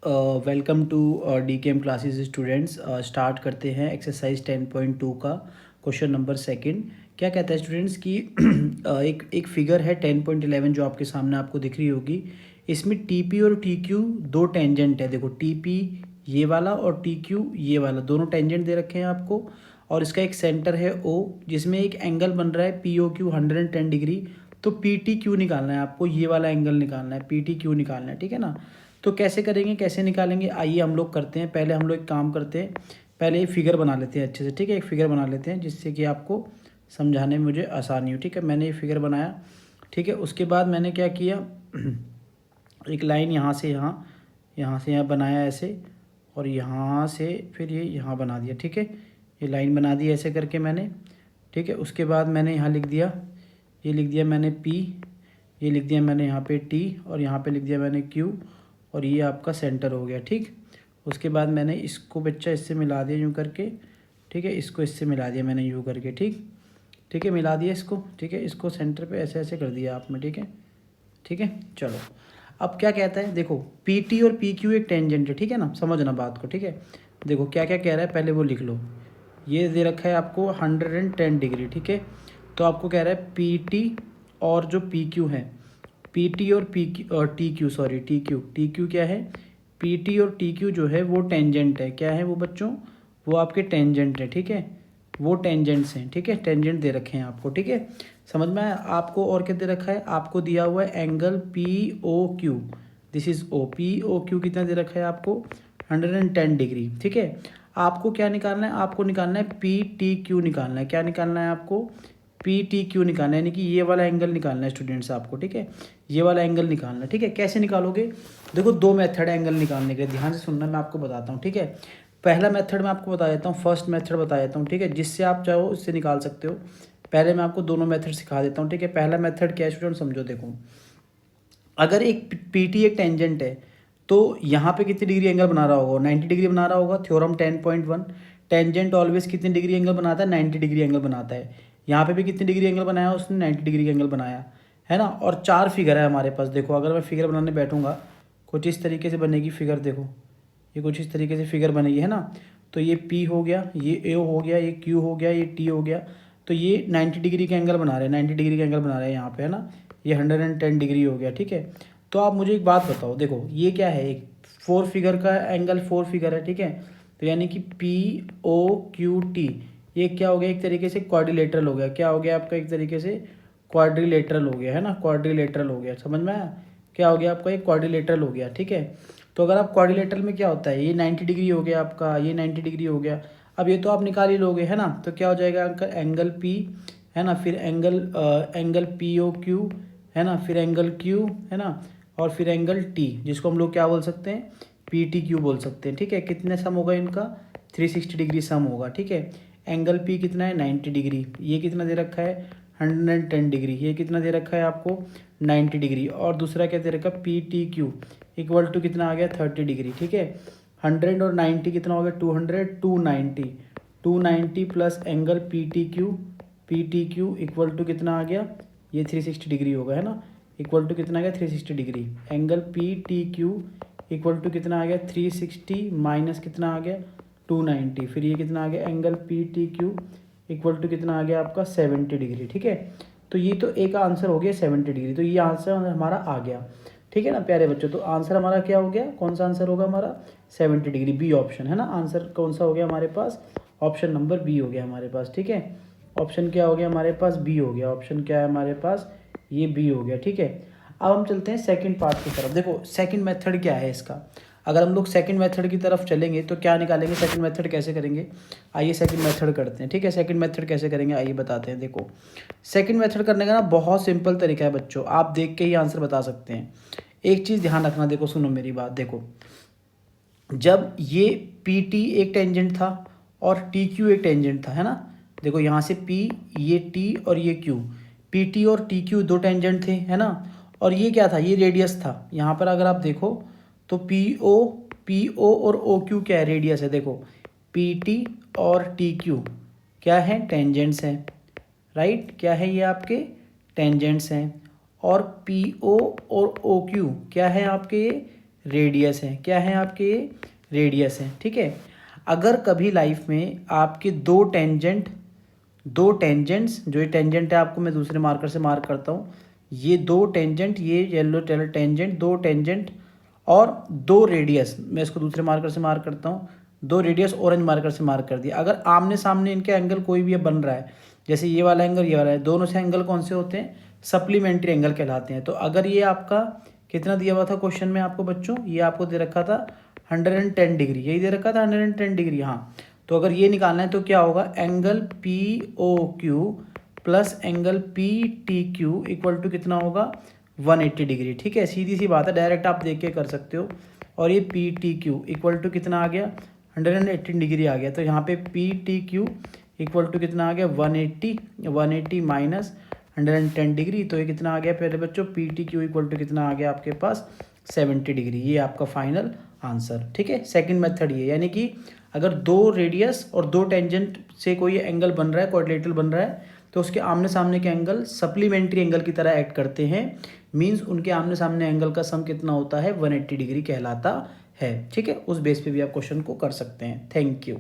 Welcome to DKM classes students. Start करते हैं exercise 10.2 का क्वेश्चन नंबर सेकंड। क्या कहता है स्टूडेंट्स कि एक फिगर है 10.11 जो आपके सामने आपको दिख रही होगी। इसमें TP और TQ दो टेंजेंट है। देखो TP ये वाला और TQ ये वाला, दोनों टेंजेंट दे रखे हैं आपको। और इसका एक सेंटर है O, जिसमें एक एंगल बन रहा है POQ 110 डिग्री। तो PTQ निकालना है आपको, ये वाला एंगल निकालना है, PTQ निकालना है, ठीक है ना। तो कैसे करेंगे, कैसे निकालेंगे, आइए हम लोग करते हैं। पहले हम लोग एक काम करते हैं, पहले एक फिगर बना लेते हैं अच्छे से, ठीक है। एक फिगर बना लेते हैं जिससे कि आपको समझाने में मुझे आसानी हो, ठीक है। मैंने ये फिगर बनाया, ठीक है। उसके बाद मैंने क्या किया, एक लाइन यहाँ से यहाँ, यहाँ से यहाँ बनाया ऐसे, और यहाँ से फिर ये यहाँ बना दिया, ठीक है। ये लाइन बना दी ऐसे करके मैंने, ठीक है। उसके बाद मैंने यहाँ लिख दिया, ये लिख दिया मैंने P, ये लिख दिया मैंने यहाँ पे T, और यहाँ पे लिख दिया मैंने Q, और ये आपका सेंटर हो गया, ठीक। उसके बाद मैंने इसको बच्चा इससे मिला दिया यूँ करके, ठीक है। इसको इससे मिला दिया मैंने यूँ करके, ठीक, ठीक है। मिला दिया इसको, ठीक है। इसको सेंटर पे ऐसे ऐसे कर दिया आपने, ठीक है, ठीक है। चलो अब क्या कहता है, देखो PT और PQ एक टेंजेंट है, ठीक है ना। समझना बात को, ठीक है। देखो क्या क्या कह रहा है, पहले वो लिख लो। ये दे रखा है आपको 110 डिग्री, ठीक है। तो आपको कह रहा है PT और जो PQ है, PT और PQ और TQ, सॉरी TQ क्या है, PT और TQ जो है वो टेंजेंट है। क्या है वो बच्चों, वो आपके टेंजेंट है, ठीक है। वो टेंजेंट्स हैं, ठीक है। टेंजेंट दे रखे हैं आपको, ठीक है। समझ में आया आपको। और क्या दे रखा है, आपको दिया हुआ है angle POQ, this is O। POQ कितना दे रखा है आपको, 110 डिग्री, ठीक है। आपको क्या निकालना है, आपको निकालना है PTQ निकालना है। क्या निकालना है आपको, PTQ निकालना है, यानी कि ये वाला एंगल निकालना है स्टूडेंट्स आपको, ठीक है। ये वाला एंगल निकालना है, ठीक है। कैसे निकालोगे, देखो दो मेथड है एंगल निकालने के लिए, ध्यान से सुनना, मैं आपको बताता हूँ, ठीक है। पहला मेथड मैं आपको बता देता हूँ, फर्स्ट मेथड बता देता हूँ, ठीक है। जिससे आप चाहो उससे निकाल सकते हो। पहले मैं आपको दोनों मेथड सिखा देता हूँ, ठीक है। पहला मेथड क्या है स्टूडेंट, समझो। देखो अगर एक PT एक टेंजेंट है, तो यहाँ पे कितनी डिग्री एंगल बना रहा होगा, 90 डिग्री बना रहा होगा। थ्योरम 10.1, टेंजेंट ऑलवेज कितनी डिग्री एंगल बनाता है, 90 डिग्री एंगल बनाता है। यहाँ पे भी कितनी डिग्री एंगल बनाया उसने, 90 डिग्री एंगल बनाया है ना। और चार फिगर है हमारे पास। देखो अगर मैं फिगर बनाने बैठूंगा, कुछ इस तरीके से बनेगी फिगर। देखो ये कुछ इस तरीके से फिगर बनेगी, है ना। तो ये P हो गया, ये A हो गया, ये Q हो गया, ये T हो गया। तो ये 90 डिग्री का एंगल बना रहे हैं, 90 डिग्री का एंगल बना रहे हैं यहाँ पे, है ना। ये 110 डिग्री हो गया, ठीक है। तो आप मुझे एक बात बताओ, देखो ये क्या है, एक फोर फिगर का एंगल, फोर फिगर है, ठीक है। तो यानी कि POQT ये क्या हो गया, एक तरीके से क्वाड्रिलेटरल हो गया। क्या हो गया आपका, एक तरीके से क्वाड्रिलेटरल हो गया, है ना। क्वाड्रिलेटरल हो गया, समझ में आया। क्या हो गया आपका, एक क्वाड्रिलेटरल हो गया, ठीक है। तो अगर आप क्वाड्रिलेटरल में क्या होता है, ये 90 डिग्री हो गया आपका, ये 90 डिग्री हो गया। अब ये तो आप निकाल ही लोगे, है ना। तो क्या हो जाएगा एंगल P, है ना, फिर एंगल POQ, है ना, फिर एंगल Q, है ना, और फिर एंगल T, जिसको हम लोग क्या बोल सकते हैं, PTQ बोल सकते हैं, ठीक है। कितने सम होगा इनका, 360 डिग्री सम होगा, ठीक है। एंगल P कितना है, 90 डिग्री। ये कितना दे रखा है, 110 डिग्री। ये कितना दे रखा है आपको, 90 डिग्री। और दूसरा क्या दे रखा है, PTQ इक्वल टू कितना आ गया, 30 डिग्री, ठीक है। 100 और 90 कितना हो गया, 200, 290, 290 plus angle PTQ equal to कितना आ गया, ये 360 डिग्री होगा, है ना। इक्वल टू कितना आ गया, 360 degree. Angle PTQ equal to कितना आ गया, 360 माइनस कितना आ गया, 290। फिर ये कितना आ गया, एंगल PTQ इक्वल टू कितना आ गया आपका, 70 डिग्री, ठीक है। तो ये तो एक आंसर हो गया 70 डिग्री। तो ये आंसर हमारा आ गया, ठीक है ना प्यारे बच्चों। तो आंसर हमारा क्या हो गया, कौन सा आंसर होगा हमारा, 70 डिग्री, बी ऑप्शन, है ना। आंसर कौन सा हो गया हमारे पास, ऑप्शन नंबर बी हो गया हमारे पास, ठीक है। ऑप्शन क्या हो गया हमारे पास, बी हो गया। ऑप्शन क्या है हमारे पास, ये बी हो गया, ठीक है। अब हम चलते हैं सेकंड पार्ट की तरफ। देखो सेकंड मेथड क्या है इसका। अगर हम लोग सेकंड मेथड की तरफ चलेंगे तो क्या निकालेंगे, सेकंड मेथड कैसे करेंगे, आइए सेकंड मेथड करते हैं, ठीक है। सेकंड मेथड कैसे करेंगे आइए बताते हैं। देखो सेकंड मेथड करने का ना बहुत सिंपल तरीका है बच्चों, आप देख के ही आंसर बता सकते हैं। एक चीज़ ध्यान रखना, देखो सुनो मेरी बात। देखो जब ये PT एक टेंजेंट था और TQ एक टेंजेंट था, है ना। देखो यहाँ से P, ये T और ये Q, PT और TQ दो टेंजेंट थे, है ना। और ये क्या था, ये रेडियस था। यहाँ पर अगर आप देखो तो PO और OQ क्या है, रेडियस है। देखो PT और TQ क्या है, टेंजेंट्स हैं, राइट। क्या है ये आपके टेंजेंट्स हैं। और PO और OQ क्या है आपके, ये रेडियस हैं। क्या हैं आपके ये? रेडियस हैं, ठीक है। अगर कभी लाइफ में आपके दो टेंजेंट्स, जो ये टेंजेंट है आपको मैं दूसरे मार्कर से मार्क करता हूँ, ये दो टेंजेंट, ये येलो टेंजेंट, दो टेंजेंट और दो रेडियस, मैं इसको दूसरे मार्कर से मार्क करता हूँ, दो रेडियस ऑरेंज मार्कर से मार्क कर दिया। अगर आमने सामने इनके एंगल कोई भी बन रहा है, जैसे ये वाला एंगल, ये वाला है, दोनों से एंगल कौन से होते हैं? सप्लीमेंट्री एंगल कहलाते हैं। तो अगर ये आपका कितना दिया हुआ था क्वेश्चन में आपको बच्चों, ये आपको दे रखा था 110 डिग्री, यही दे रखा था 110 डिग्री, हाँ। तो अगर ये निकालना है तो क्या होगा? Angle P O Q plus angle P T Q equal to कितना होगा? 180 डिग्री, ठीक है। सीधी सी बात है, डायरेक्ट आप देख के कर सकते हो। और ये P T Q equal to कितना आ गया? 118 डिग्री आ गया। तो यहाँ पे P T Q equal to कितना आ गया? 180 माइनस 110 डिग्री, तो ये कितना आ गया पहले बच्चों? P T Q equal to कितना आ गया आपके पास? 70 डिग्री। ये आपका फाइनल आंसर, ठीक है। सेकंड मेथड ये, यानी कि अगर दो रेडियस और दो टेंजेंट से कोई एंगल बन रहा है, क्वाड्रिलेटरल बन रहा है, तो उसके आमने सामने के एंगल सप्लीमेंट्री एंगल की तरह एक्ट करते हैं। मींस उनके आमने सामने एंगल का सम कितना होता है? 180 डिग्री कहलाता है, ठीक है। उस बेस पे भी आप क्वेश्चन को कर सकते हैं। Thank you.